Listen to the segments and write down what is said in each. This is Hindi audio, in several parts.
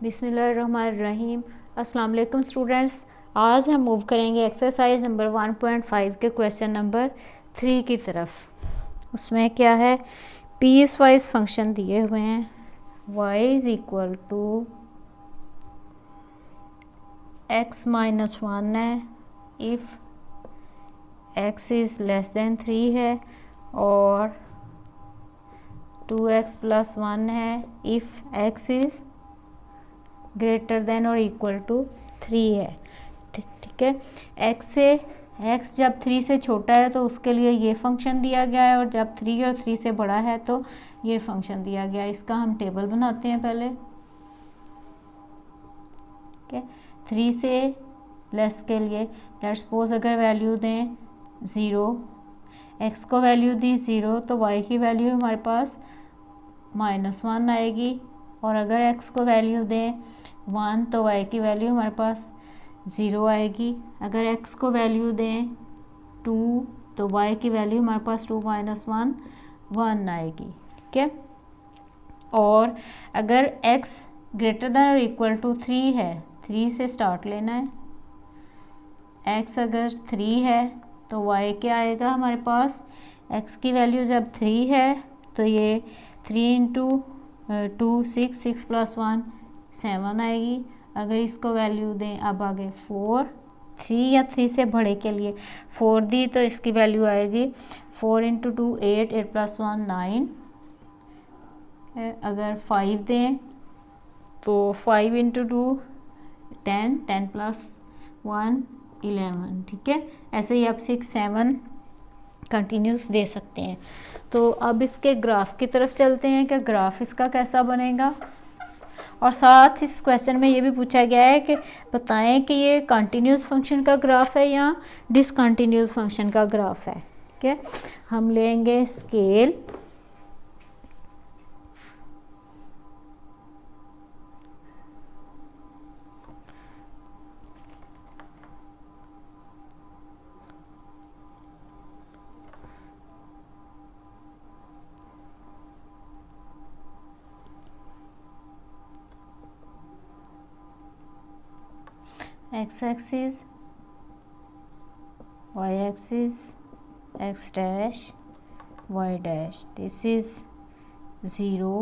बिस्मिल्लाहिर्रहमानिर्रहीम। अस्सलाम वालेकुम स्टूडेंट्स, आज हम मूव करेंगे एक्सरसाइज नंबर 1.5 के क्वेश्चन नंबर 3 की तरफ। उसमें क्या है, पीस वाइज फंक्शन दिए हुए हैं। y is equal to x minus 1 है if x is less than 3 है, और 2x प्लस 1 है if x is greater than और इक्वल टू 3 है। ठीक है, x जब 3 से छोटा है तो उसके लिए ये फंक्शन दिया गया है, और जब 3 और 3 से बड़ा है तो ये फंक्शन दिया गया है। इसका हम टेबल बनाते हैं पहले। ठीक है, 3 से लेस के लिए लेट्स सपोज अगर वैल्यू दें 0, x को वैल्यू दी 0 तो y की वैल्यू हमारे पास -1 आएगी, और अगर x को वैल्यू दें 1 तो y की वैल्यू हमारे पास 0 आएगी। अगर x को वैल्यू दें 2 तो y की वैल्यू हमारे पास 2 माइनस 1 1 आएगी। ठीक है, और अगर x ग्रेटर देन और इक्वल टू 3 है, 3 से स्टार्ट लेना है। x अगर 3 है तो y क्या आएगा हमारे पास, x की वैल्यू जब 3 है तो ये 3 इंटू 2 6 प्लस 1 7 आएगी। अगर इसको वैल्यू दें अब आगे 4, 3 या 3 से बड़े के लिए 4 दी तो इसकी वैल्यू आएगी 4 इंटू 2 8 8 प्लस 1 9। अगर 5 दें तो 5 इंटू 2 10 10 प्लस 1 11। ठीक है, ऐसे ही आप 6 7 कंटिन्यूस दे सकते हैं। तो अब इसके ग्राफ की तरफ चलते हैं कि ग्राफ इसका कैसा बनेगा। और साथ इस क्वेश्चन में ये भी पूछा गया है कि बताएं कि ये कंटिन्यूस फंक्शन का ग्राफ है या डिसकंटिन्यूस फंक्शन का ग्राफ है। ठीक है, हम लेंगे scale, x axis, y axis, x dash, y dash. This is 0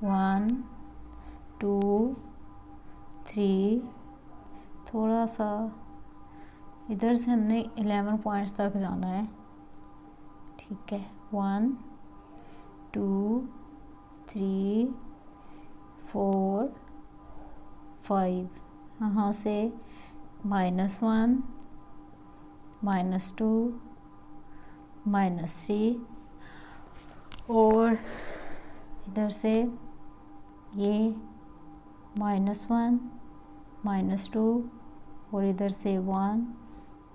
1 2 3। थोड़ा सा इधर से हमने 11 पॉइंट्स तक जाना है। ठीक है, 1 2 3 4 5, यहाँ से -1 -2 -3, और इधर से ये -1 -2, और इधर से 1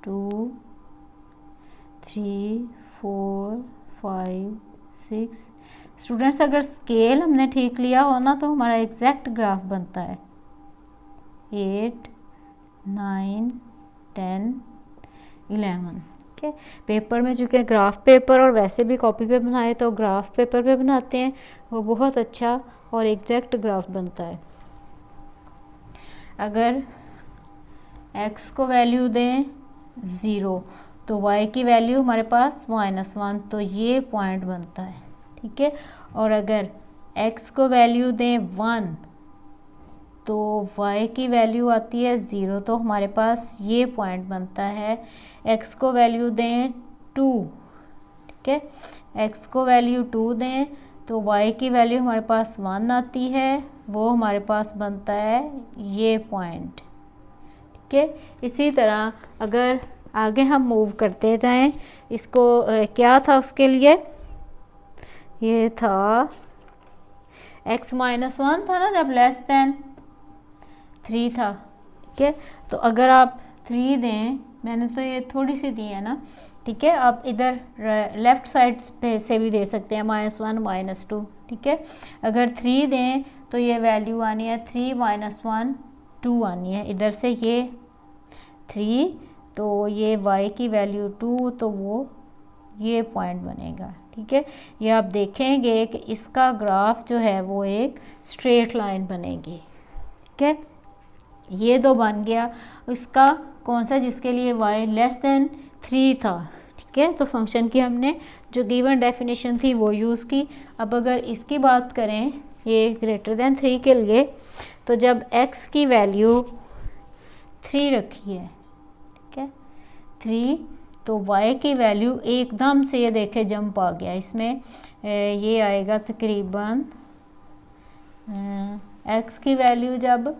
2 3 4 5 6। स्टूडेंट्स, अगर स्केल हमने ठीक लिया हो ना तो हमारा एग्जैक्ट ग्राफ बनता है 8 9 10 11। ठीक है, पेपर में चूँकि ग्राफ पेपर और वैसे भी कॉपी पे बनाए तो ग्राफ पेपर पे बनाते हैं, वो बहुत अच्छा और एग्जैक्ट ग्राफ बनता है। अगर x को वैल्यू दें 0 तो y की वैल्यू हमारे पास -1, तो ये पॉइंट बनता है। ठीक है, और अगर x को वैल्यू दें 1 तो y की वैल्यू आती है 0, तो हमारे पास ये पॉइंट बनता है। x को वैल्यू दें 2, ठीक है, x को वैल्यू 2 दें तो y की वैल्यू हमारे पास 1 आती है, वो हमारे पास बनता है ये पॉइंट। ठीक है, इसी तरह अगर आगे हम मूव करते जाएं, इसको क्या था उसके लिए, ये था x -1 था ना जब लेस देन 3 था। ठीक है, तो अगर आप 3 दें, मैंने तो ये थोड़ी सी दी है ना। ठीक है, आप इधर लेफ़्ट साइड पे से भी दे सकते हैं -1 -2। ठीक है, अगर 3 दें तो ये वैल्यू आनी है 3 -1 2 आनी है। इधर से ये 3 तो ये y की वैल्यू 2 तो वो ये पॉइंट बनेगा। ठीक है, ये आप देखेंगे कि इसका ग्राफ जो है वो एक स्ट्रेट लाइन बनेगी। ठीक है, ये तो बन गया इसका कौन सा, जिसके लिए y लेस देन 3 था। ठीक है, तो फंक्शन की हमने जो गिवन डेफिनेशन थी वो यूज़ की। अब अगर इसकी बात करें ये ग्रेटर देन 3 के लिए, तो जब x की वैल्यू 3 रखी है, ठीक है 3, तो y की वैल्यू एकदम से ये देखे जंप आ गया इसमें, ये आएगा तकरीबन x की वैल्यू जब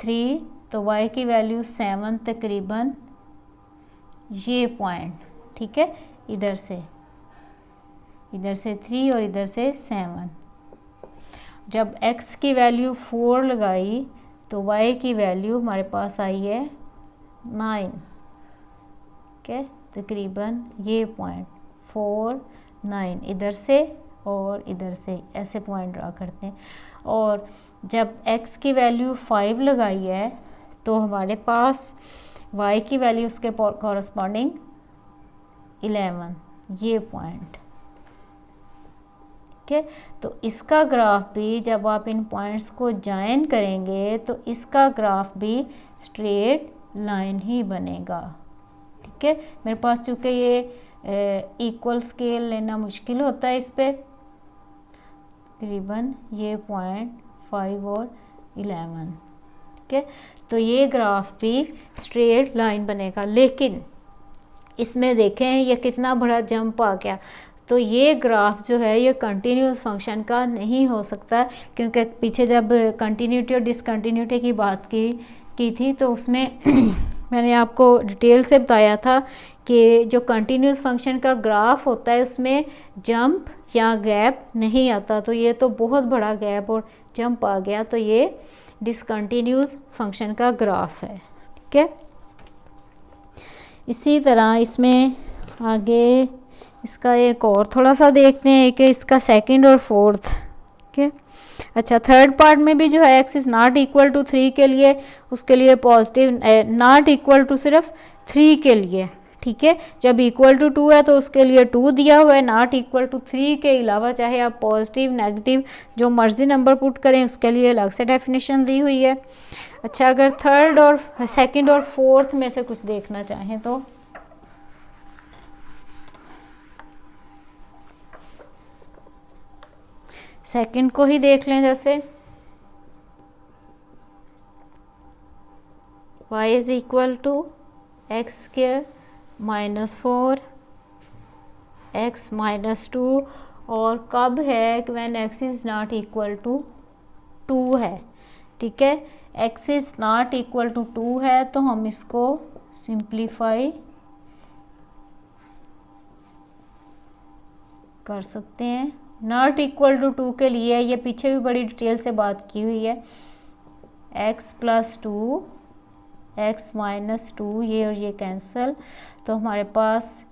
3 तो y की वैल्यू 7 तकरीबन, ये पॉइंट। ठीक है, इधर से 3 और इधर से 7। जब x की वैल्यू 4 लगाई तो y की वैल्यू हमारे पास आई है 9। ठीक है, तकरीबन ये पॉइंट 4 9 इधर से और इधर से ऐसे पॉइंट ड्रा करते हैं। और जब x की वैल्यू 5 लगाई है तो हमारे पास y की वैल्यू उसके कॉरस्पॉन्डिंग 11, ये पॉइंट। ठीक है, तो इसका ग्राफ भी जब आप इन पॉइंट्स को जॉइन करेंगे तो इसका ग्राफ भी स्ट्रेट लाइन ही बनेगा। ठीक है, मेरे पास चूँकि ये इक्वल स्केल लेना मुश्किल होता है इस पे, तकरीबन ये पॉइंट 5 और 11। ठीक है, तो ये ग्राफ भी स्ट्रेट लाइन बनेगा। लेकिन इसमें देखें ये कितना बड़ा जंप आ गया, तो ये ग्राफ जो है ये कंटिन्यूस फंक्शन का नहीं हो सकता, क्योंकि पीछे जब कंटिन्यूटी और डिसकंटिन्यूटी की बात की थी तो उसमें मैंने आपको डिटेल से बताया था कि जो कंटिन्यूस फंक्शन का ग्राफ होता है उसमें जंप या गैप नहीं आता। तो ये तो बहुत बड़ा गैप और जंप आ गया, तो ये डिसकंटिन्यूस फंक्शन का ग्राफ है। ठीक है, इसी तरह इसमें आगे इसका एक और थोड़ा सा देखते हैं कि इसका सेकंड और फोर्थ। ठीक है, अच्छा थर्ड पार्ट में भी जो है x is not equal to 3 के लिए, उसके लिए पॉजिटिव, नॉट इक्वल टू सिर्फ 3 के लिए। ठीक है, जब इक्वल टू 2 है तो उसके लिए 2 दिया हुआ है, नॉट इक्वल टू 3 के अलावा चाहे आप पॉजिटिव नेगेटिव जो मर्जी नंबर पुट करें उसके लिए अलग से डेफिनेशन दी हुई है। अच्छा, अगर थर्ड और सेकंड और फोर्थ में से कुछ देखना चाहें तो सेकंड को ही देख लें, जैसे y is equal to x square minus 4 x minus 2, और कब है कि when x is not equal to 2 है। ठीक है, x is not equal to 2 है तो हम इसको सिंप्लीफाई कर सकते हैं। नॉट इक्वल टू 2 के लिए ये पीछे भी बड़ी डिटेल से बात की हुई है, x प्लस 2 x माइनस 2, ये और ये कैंसिल, तो हमारे पास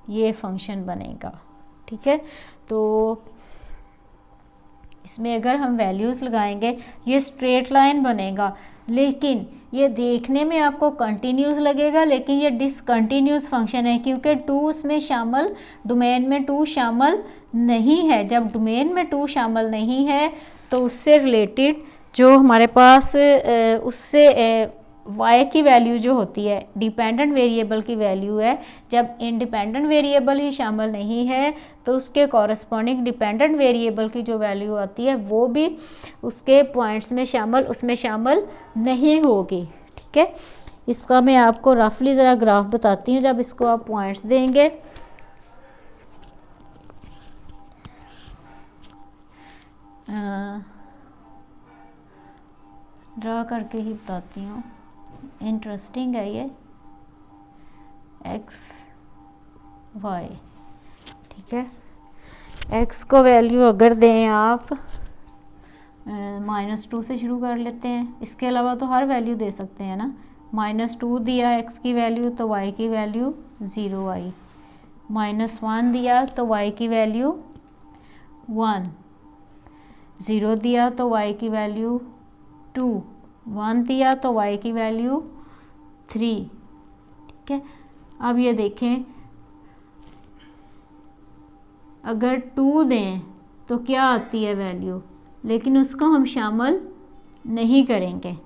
ये फंक्शन बनेगा। ठीक है, तो इसमें अगर हम वैल्यूज़ लगाएंगे ये स्ट्रेट लाइन बनेगा, लेकिन ये देखने में आपको कंटिन्यूस लगेगा, लेकिन ये डिसकंटिन्यूस फंक्शन है क्योंकि 2 उसमें शामिल, डोमेन में 2 शामिल नहीं है। जब डोमेन में 2 शामिल नहीं है तो उससे रिलेटेड जो हमारे पास उससे y की वैल्यू जो होती है डिपेंडेंट वेरिएबल की वैल्यू है, जब इंडिपेंडेंट वेरिएबल ही शामिल नहीं है तो उसके कॉरस्पॉन्डिंग डिपेंडेंट वेरिएबल की जो वैल्यू आती है वो भी उसके पॉइंट्स में शामिल, उसमें शामिल नहीं होगी। ठीक है, इसका मैं आपको रफली ज़रा ग्राफ बताती हूँ। जब इसको आप पॉइंट्स देंगे ड्रा करके ही बताती हूँ, इंटरेस्टिंग है ये x y। ठीक है, x को वैल्यू अगर दें आप -2 से शुरू कर लेते हैं, इसके अलावा तो हर वैल्यू दे सकते हैं ना। -2 दिया x की वैल्यू तो y की वैल्यू 0 आई, -1 दिया तो y की वैल्यू 1, 0 दिया तो y की वैल्यू 2, 1 दिया तो y की वैल्यू 3। ठीक है, अब ये देखें अगर 2 दें तो क्या आती है वैल्यू, लेकिन उसको हम शामिल नहीं करेंगे।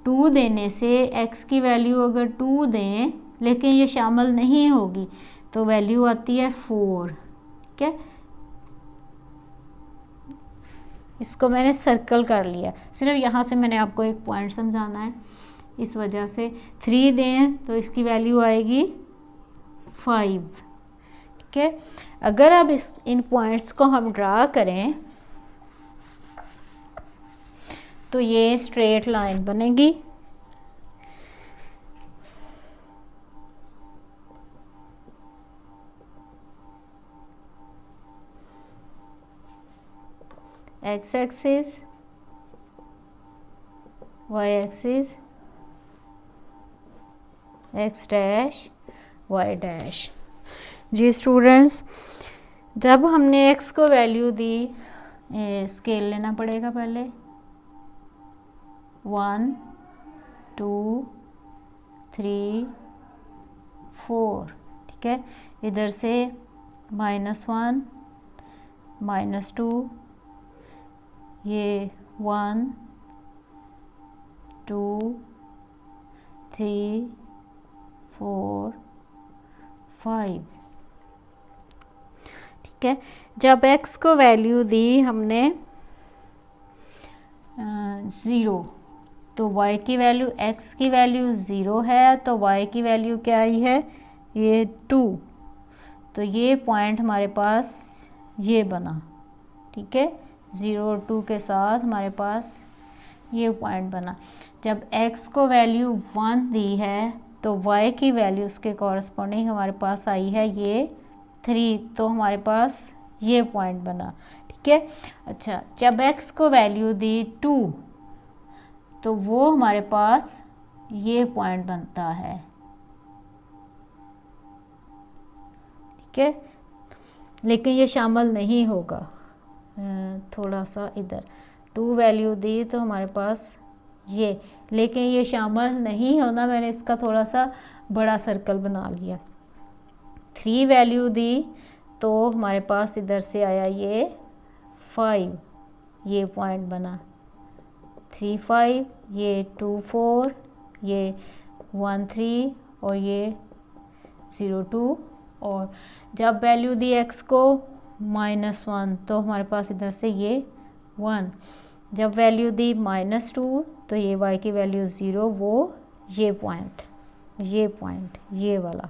2 देने से x की वैल्यू अगर 2 दें लेकिन ये शामिल नहीं होगी तो वैल्यू आती है 4। ठीक है, इसको मैंने सर्कल कर लिया, सिर्फ यहाँ से मैंने आपको एक पॉइंट समझाना है, इस वजह से 3 दें तो इसकी वैल्यू आएगी 5। ठीक है, अगर अब इन पॉइंट्स को हम ड्रा करें तो ये स्ट्रेट लाइन बनेगी। x axis, y axis, x dash, y dash. जी स्टूडेंट्स, जब हमने x को वैल्यू दी, स्केल लेना पड़ेगा पहले, 1 2 3 4। ठीक है, इधर से -1 -2, ये 1 2 3 4 5। ठीक है, जब x को वैल्यू दी हमने 0 तो y की वैल्यू, x की वैल्यू 0 है तो y की वैल्यू क्या आई है, ये 2। तो ये पॉइंट हमारे पास ये बना। ठीक है, 0 और 2 के साथ हमारे पास ये पॉइंट बना। जब x को वैल्यू 1 दी है तो y की वैल्यू उसके कॉरस्पॉन्डिंग हमारे पास आई है ये 3, तो हमारे पास ये पॉइंट बना। ठीक है, अच्छा, जब x को वैल्यू दी 2 तो वो हमारे पास ये पॉइंट बनता है। ठीक है, लेकिन ये शामिल नहीं होगा, थोड़ा सा इधर 2 वैल्यू दी तो हमारे पास ये, लेकिन ये शामिल नहीं होना, मैंने इसका थोड़ा सा बड़ा सर्कल बना लिया। 3 वैल्यू दी तो हमारे पास इधर से आया ये 5, ये पॉइंट बना 3 5, ये 2 4, ये 1 3 और ये 0 2। और जब वैल्यू दी x को -1 तो हमारे पास इधर से ये 1। जब वैल्यू दी -2 तो ये y की वैल्यू 0, वो ये पॉइंट ये वाला।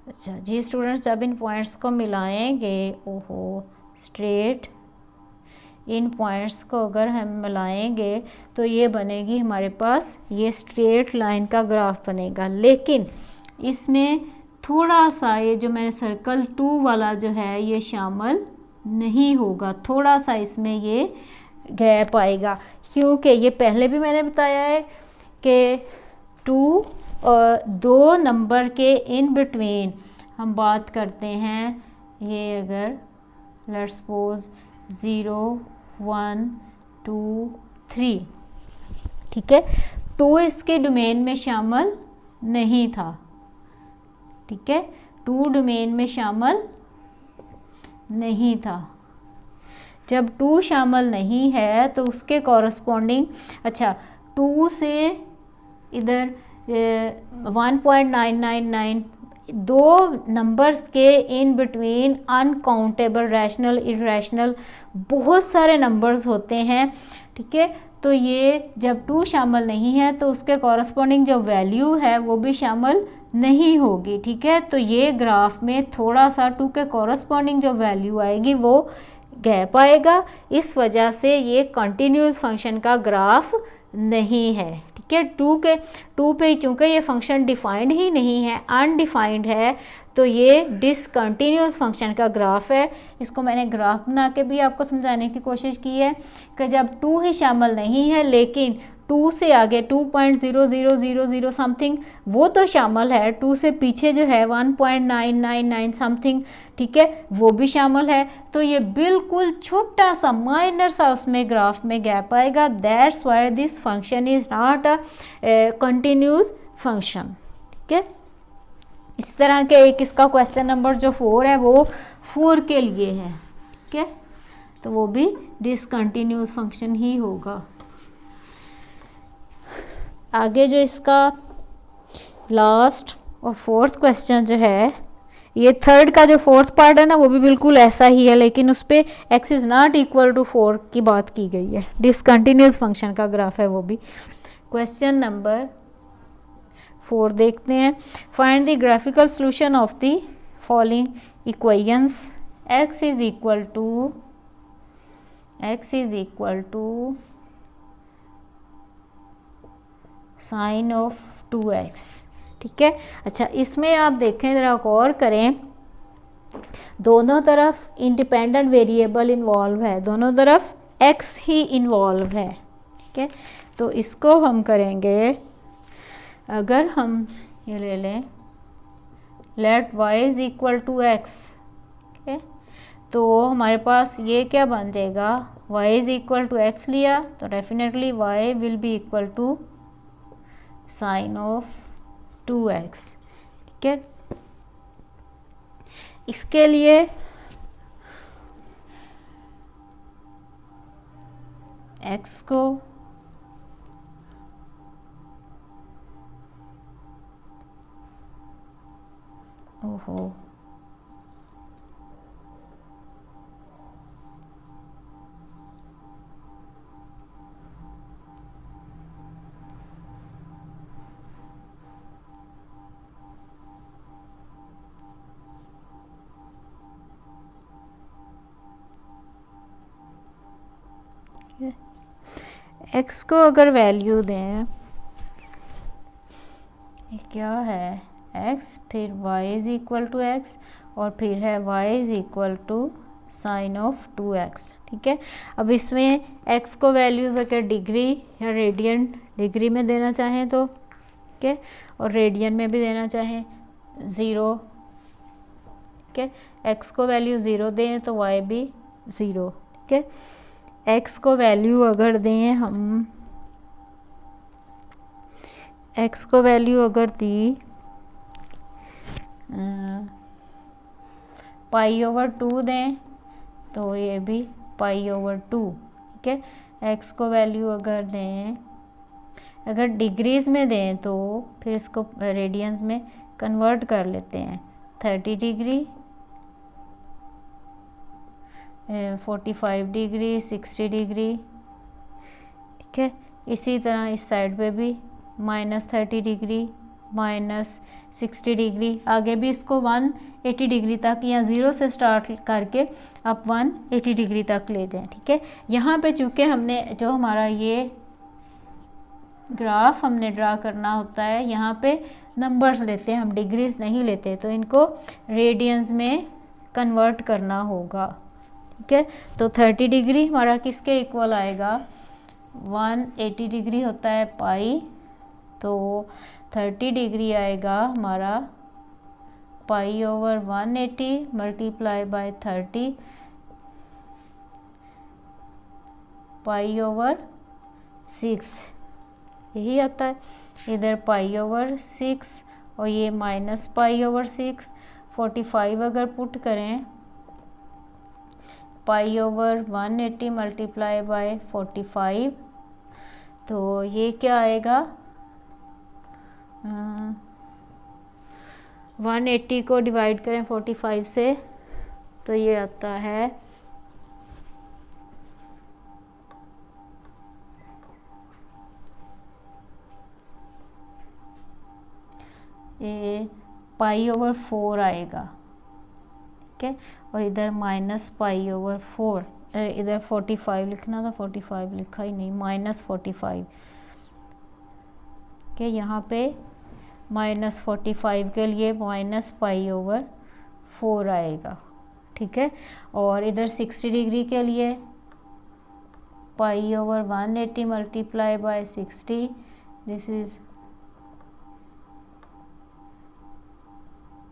अच्छा जी स्टूडेंट्स, जब इन पॉइंट्स को मिलाएंगे, ओहो स्ट्रेट, इन पॉइंट्स को अगर हम मिलाएंगे तो ये बनेगी हमारे पास, ये स्ट्रेट लाइन का ग्राफ बनेगा। लेकिन इसमें थोड़ा सा ये जो मैंने सर्कल 2 वाला जो है ये शामिल नहीं होगा, थोड़ा सा इसमें ये गैप आएगा, क्योंकि ये पहले भी मैंने बताया है कि 2 और 2 नंबर के इन बिटवीन हम बात करते हैं। ये अगर लेट्स सपोज 0 1 2 3, ठीक है, 2 इसके डोमेन में शामिल नहीं था। ठीक है, 2 डोमेन में शामिल नहीं था। जब 2 शामिल नहीं है तो उसके कॉरस्पॉन्डिंग, अच्छा 2 से इधर 1.999, 2 नंबर्स के in between uncountable, rational, irrational बहुत सारे नंबर्स होते हैं। ठीक है, तो ये जब 2 शामिल नहीं है तो उसके कॉरस्पॉन्डिंग जो वैल्यू है वो भी शामिल नहीं होगी। ठीक है, तो ये ग्राफ में थोड़ा सा 2 के कॉरस्पॉन्डिंग जो वैल्यू आएगी वो गैप आएगा, इस वजह से ये कंटिन्यूस फंक्शन का ग्राफ नहीं है। ठीक है, 2 पे चूँकि ये फंक्शन डिफाइंड ही नहीं है, अनडिफाइंड है, तो ये डिसकंटिन्यूस फंक्शन का ग्राफ है। इसको मैंने ग्राफ बना के भी आपको समझाने की कोशिश की है कि जब 2 ही शामिल नहीं है लेकिन 2 से आगे 2.0000 समथिंग वो तो शामिल है, 2 से पीछे जो है 1.999 समथिंग, ठीक है, वो भी शामिल है, तो ये बिल्कुल छोटा सा माइनर सा उसमें ग्राफ में गैप आएगा। That's why this function is not a continuous function. ठीक है, इस तरह के एक इसका क्वेश्चन नंबर जो 4 है वो 4 के लिए है, ठीक है, तो वो भी डिसकंटिन्यूस फंक्शन ही होगा। आगे जो इसका लास्ट और 4th क्वेश्चन जो है, ये 3rd का जो 4th पार्ट है ना वो भी बिल्कुल ऐसा ही है, लेकिन उस पर x is not equal to 4 की बात की गई है, डिसकंटिन्यूस फंक्शन का ग्राफ है वो भी। क्वेश्चन नंबर 4 देखते हैं। Find the graphical solution of the following equations. x is equal to sine of 2x, ठीक है। अच्छा, इसमें आप देखें ज़रा गौर करें, दोनों तरफ इंडिपेंडेंट वेरिएबल इन्वॉल्व है, दोनों तरफ x ही इन्वॉल्व है, ठीक है। तो इसको हम करेंगे, अगर हम ये ले लें let y is equal to x, ठीक है, तो हमारे पास ये क्या बन जाएगा, y is equal to x लिया तो definitely y will be equal to sine of 2x, ठीक है। इसके लिए x को ओहो x को अगर वैल्यू दें, ये क्या है x, फिर y is equal to x और फिर है y is equal to sine of 2x, ठीक है। अब इसमें x को वैल्यूज़ अगर डिग्री या रेडियन डिग्री में देना चाहें तो, ठीक है, और रेडियन में भी देना चाहें 0, ठीक है। x को वैल्यू 0 दें तो y भी 0, ठीक है। x को वैल्यू अगर दें हम, x को वैल्यू अगर दी पाई ओवर 2 दें तो ये भी पाई ओवर 2, ठीक है। x को वैल्यू अगर दें, अगर डिग्रीज में दें तो फिर इसको रेडियंस में कन्वर्ट कर लेते हैं, 30 डिग्री, 45 डिग्री, 60 डिग्री, ठीक है। इसी तरह इस साइड पे भी -30 डिग्री, -60 डिग्री, आगे भी इसको 180 डिग्री तक या 0 से स्टार्ट करके आप 180 डिग्री तक ले जाएं, ठीक है। यहाँ पे चूँकि हमने जो हमारा ये ग्राफ हमने ड्रा करना होता है, यहाँ पे नंबर्स लेते हैं हम, डिग्रीज नहीं लेते, तो इनको रेडियंस में कन्वर्ट करना होगा, ठीक है। तो 30 डिग्री हमारा किसके इक्वल आएगा, 180 डिग्री होता है पाई, तो 30 डिग्री आएगा हमारा pi over 180 multiply by 30 pi over 6, यही आता है। इधर पाई ओवर 6 और ये माइनस पाई ओवर 6, 45 अगर पुट करें, पाई ओवर 180 मल्टीप्लाई बाय 45, तो ये क्या आएगा, 180 को डिवाइड करें 45 से तो ये आता है ये पाई ओवर 4 आएगा, ठीक है। और इधर माइनस पाई ओवर 4, इधर 45 लिखना था, 45 लिखा ही नहीं, -45, ठीक है। यहाँ पे -45 के लिए माइनस पाई ओवर 4 आएगा, ठीक है। और इधर 60 डिग्री के लिए pi over 180 multiply by 60, this is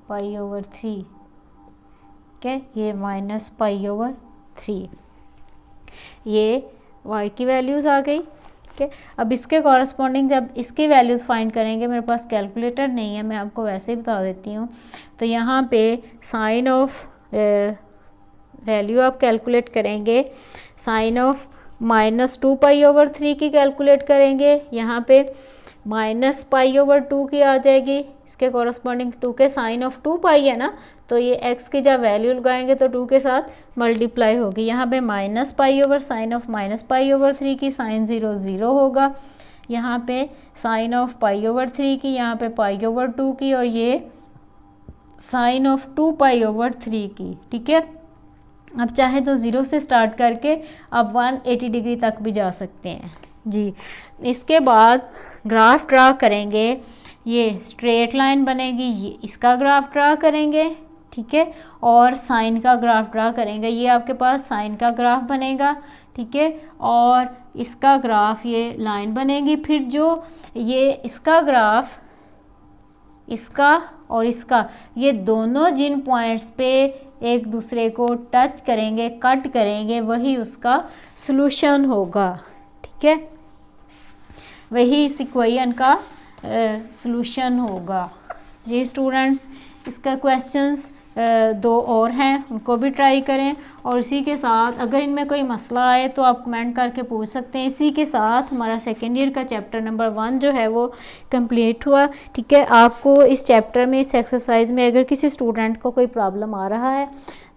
pi over 3, ठीक है। ये माइनस पाई ओवर 3, ये y की वैल्यूज़ आ गई, ठीक है। अब इसके कॉरस्पॉन्डिंग जब इसकी वैल्यूज़ फाइंड करेंगे, मेरे पास कैलकुलेटर नहीं है, मैं आपको वैसे ही बता देती हूँ। तो यहाँ पे साइन ऑफ वैल्यू आप कैलकुलेट करेंगे, साइन ऑफ -2π/3 की कैलकुलेट करेंगे, यहाँ पे -π/2 की आ जाएगी, इसके कॉरस्पॉन्डिंग 2 के साइन ऑफ 2π है ना, तो ये x की जब वैल्यू लगाएंगे तो 2 के साथ मल्टीप्लाई होगी, यहाँ पे -π/साइन ऑफ -π/3 की साइन 0 0 होगा, यहाँ पे साइन ऑफ π/3 की, यहाँ पे π/2 की, और ये साइन ऑफ 2π/3 की, ठीक है। अब चाहे तो 0 से स्टार्ट करके अब 180 डिग्री तक भी जा सकते हैं जी। इसके बाद ग्राफ ड्रा करेंगे, ये स्ट्रेट लाइन बनेगी, ये इसका ग्राफ ड्रा करेंगे, ठीक है, और साइन का ग्राफ ड्रा करेंगे, ये आपके पास साइन का ग्राफ बनेगा, ठीक है, और इसका ग्राफ ये लाइन बनेगी। फिर जो ये इसका ग्राफ, इसका और इसका, ये दोनों जिन पॉइंट्स पे एक दूसरे को टच करेंगे, कट करेंगे, वही उसका सॉल्यूशन होगा, ठीक है, वही इस इक्वेशन का सॉल्यूशन होगा। जी स्टूडेंट्स, इसका क्वेश्चंस 2 और हैं, उनको भी ट्राई करें, और इसी के साथ अगर इनमें कोई मसला आए तो आप कमेंट करके पूछ सकते हैं। इसी के साथ हमारा सेकेंड ईयर का चैप्टर नंबर 1 जो है वो कंप्लीट हुआ, ठीक है। आपको इस चैप्टर में, इस एक्सरसाइज में अगर किसी स्टूडेंट को कोई प्रॉब्लम आ रहा है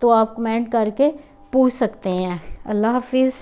तो आप कमेंट करके पूछ सकते हैं। अल्लाह हाफिज़।